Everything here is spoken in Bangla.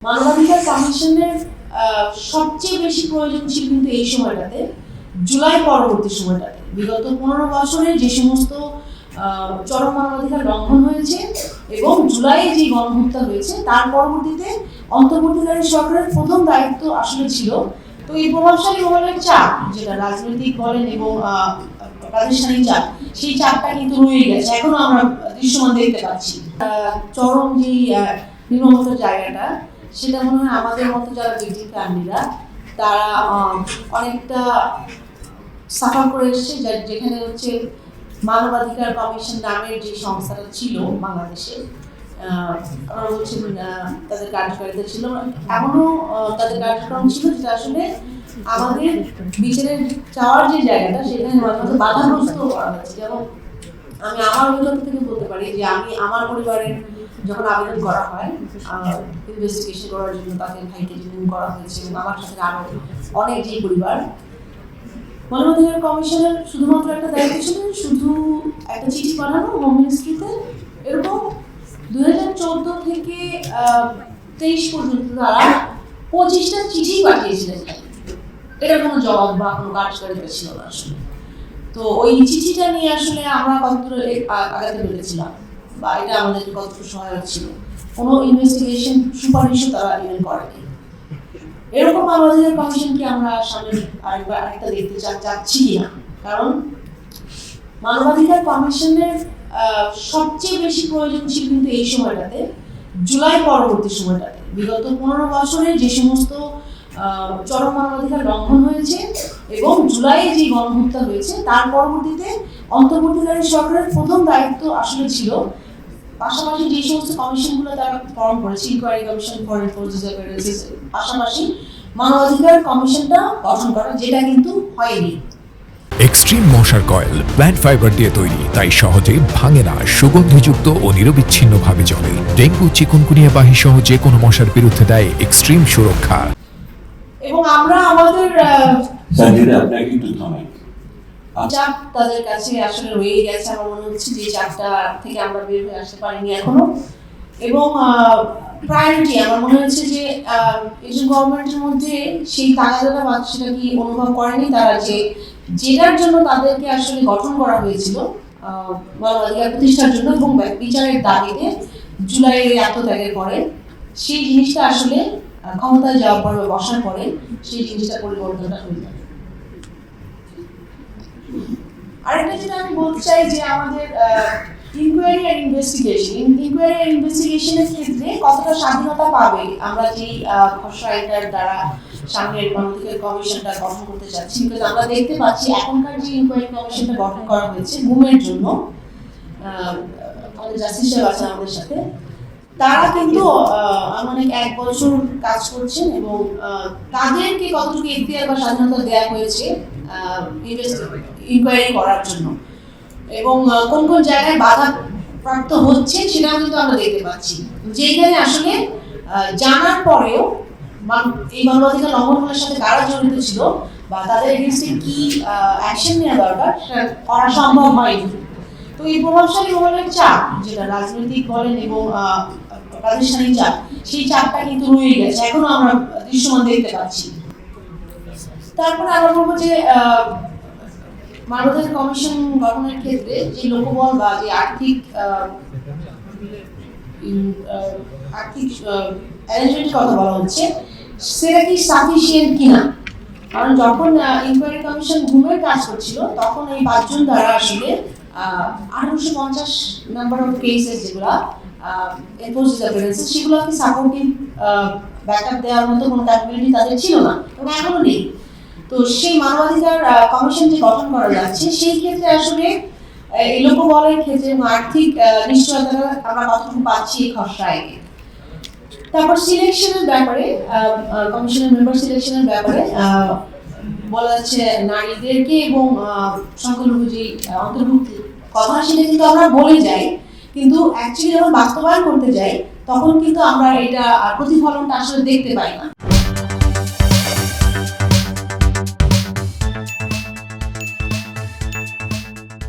মানবাধিকার কমিশনের সবচেয়ে বেশি প্রয়োজন ছিল কিন্তু এই সময়টাতে, জুলাই পরবর্তী সময়টাতে। বিগত 15 বছরে যে সমস্ত চরম মানবাধিকার লঙ্ঘন হয়েছে এবং জুলাই যে গণহত্যা হয়েছে, তার পরবর্তীতে অন্তর্বর্তীকালীন সরকারের প্রথম দায়িত্ব আসলে ছিল তো এই প্রভাবশালী মহলের চাপ, যেটা রাজনৈতিক বলেন এবং প্রাতিষ্ঠানিক চাপ, সেই চাপটা কিন্তু রয়ে গেছে, এখনো আমরা দৃশ্যমান দেখতে পাচ্ছি। চরম যে নির্মমতার জায়গাটা, সেটা মনে হয় আমাদের মতো যারা ভিকটিম ফ্যামিলিরা তারা অনেকটা সাফার করে এসছে, যেখানে হচ্ছে মানবাধিকার কমিশন নামের যে সংস্থাটা ছিল বাংলাদেশে, আমরা বলছি তাদের কার্যকারিতা ছিল, এমনও তাদের কার্যক্রম ছিল যেটা আসলে আমাদের বিচারের চাওয়ার যে জায়গাটা, সেখানে মাঝে মাঝে বাধাগ্রস্ত করা হয়েছে। যেমন আমি আমার অভিজ্ঞতা থেকে বলতে পারি যে আমি আমার পরিবারের যখন আবেদন করা হয় ইনভেস্টিগেশন করার জন্য, তাদের ভাইকে জিম্মি করা হয়েছে এবং আমার সাথে আরো অনেক যে পরিবার, মানবাধিকার কমিশনের শুধুমাত্র একটা দায়িত্ব ছিল শুধু একটা চিঠি পাঠানো হোম মিনিস্ট্রিতে। এরকম 2014 থেকে 23 পর্যন্ত তারা 25টা চিঠি পাঠিয়েছিলেন, এটা কোনো জবাব বা কোনো কার্যকারিতা ছিল না আসলে। তো ওই চিঠিটা নিয়ে আসলে আমরা কতদূর আগাতে পেরেছিলাম বা এটা আমাদেরকে কতটুকু সহায়ক ছিল, কোনো ইনভেস্টিগেশন সুপারিশও তারা ইভেন করেনি। এরকম মানবাধিকার কমিশনকে আমরা সামনে আরেকটা দেখতে চাচ্ছি কিনা, কারণ মানবাধিকার কমিশনের সবচেয়ে বেশি প্রয়োজন ছিল কিন্তু এই সময়টাতে, জুলাই পরবর্তী সময়টাতে। বিগত 15 বছরে যে সমস্ত চরম মানবাধিকার লঙ্ঘন হয়েছে এবং জুলাই যে গণহত্যা হয়েছে, তার পরবর্তীতে অন্তর্বর্তীকালীন সরকারের প্রথম দায়িত্ব আসলে ছিল পাশাপাশি যে সমস্ত কমিশনগুলো তারা ফর্ম করেছে, inquiry commission for enforcement of evidence, পাশাপাশি মানবাধিকার কমিশনটা গঠন করা, যেটা কিন্তু হয়নি। এক্সট্রিম মশার কয়েল প্ল্যান্ট ফাইবার দিয়ে তৈরি, তাই সহজে ভাঙে না, সুগন্ধিযুক্ত ও নিরবিচ্ছিন্নভাবে জ্বলে। ডেঙ্গু, চিকুনগুনিয়া বাহি সহ যে কোনো মশার বিরুদ্ধে দেয় এক্সট্রিম সুরক্ষা। এবং আমরা আমাদের আপনাকে একটু থামাই, চাপ তাদের কাছে আসলে রয়ে গেছে। আমার মনে হচ্ছে যে চাপটা থেকে আমরা বের হয়ে আসতে পারিনি এখনো। এবং প্রায়োরিটি আমার মনে হচ্ছে যে একজন গভর্নমেন্টের মধ্যে সেই তাগাদাটা বা সেটা কি অনুভব করেনি তারা, যে যেটার জন্য তাদেরকে আসলে গঠন করা হয়েছিল মানবাধিকার প্রতিষ্ঠার জন্য এবং বিচারের দাবিতে জুলাইয়ের আত্মত্যাগের পরে, সেই জিনিসটা আসলে ক্ষমতায় যাওয়ার পরে বসার পরে সেই জিনিসটা পরিবর্তনটা হয়ে যাবে। আরেকটা যেটা আমি বলতে চাই যে আমাদের ইনকোয়ারি আর ইনভেস্টিগেশনের ক্ষেত্রে কতটা স্বাধীনতা পাবে আমরা যেই খসড়া আইনটার দ্বারা সামনের মানবাধিকার কমিশনটা গঠন করতে চাচ্ছি। বিকজ আমরা দেখতে পাচ্ছি এখনকার যে ইনকোয়ারি কমিশনটা গঠন করা হয়েছে ঘুমের জন্য, আমাদের জাস্টিস সাহেব আছেন আমাদের সাথে, তারা কিন্তু আনুমানিক 1 বছর কাজ করছেন এবং তাদেরকে কতটুকু এখতিয়ার বা স্বাধীনতা দেওয়া হয়েছে ইনকোয়ারি করার জন্য এবং কোন কোন জায়গায় বাধা প্রাপ্ত হচ্ছে সেটাও কিন্তু আমরা দেখতে পাচ্ছি, যেখানে আসলে জানার পরেও এই মানবাধিকার লঙ্ঘনের সাথে কারা জড়িত ছিল বা তাদের এগেইনস্টে কি অ্যাকশন নেওয়া দরকার সেটা করা সম্ভব হয়নি। তো এই প্রভাবশালী মহলের চাপ, যেটা রাজনৈতিক বলেন এবং প্রাতিষ্ঠানিক চাপ, সেই চাপটা কিন্তু রয়ে গেছে, এখনো আমরা দৃশ্যমান দেখতে পাচ্ছি। তারপরে আমরা বলবো যে মানবাধিকার কমিশন গঠনের ক্ষেত্রে যে লোকবল বা যে আর্থিক অ্যারেঞ্জমেন্টের কথা বলা হচ্ছে, সেটা কি সাফিসিয়েন্ট কিনা। কারণ যখন ইনকোয়ারি কমিশন ঘুমের কাজ করছিল, তখন এই 5 জন দ্বারা আসলে 1850 নাম্বার অফ কেসেস যেগুলো এনফোর্সমেন্ট অফ এভিডেন্স, সেগুলোকে সাপোর্টিভ ব্যাকআপ দেওয়ার মতো কোনো ক্যাপাবিলিটি তাদের ছিল না এবং এখনো নেই। তো সেই মানবাধিকার কমিশন যে গঠন করা যাচ্ছে, সেই ক্ষেত্রে আসলে এই লোকবলের ক্ষেত্রে এবং আর্থিক নিশ্চয়তা আমরা কতটুকু পাচ্ছি এই খসড়ায়। তারপর সিলেকশনের ব্যাপারে, কমিশনের মেম্বার সিলেকশনের ব্যাপারে বলা যাচ্ছে নারীদেরকে এবং সংখ্যালঘু যে অন্তর্ভুক্তি কথা, সেটা কিন্তু আমরা বলে যাই, কিন্তু অ্যাকচুয়ালি যখন বাস্তবায়ন করতে যাই তখন কিন্তু আমরা এটা প্রতিফলনটা আসলে দেখতে পাই না।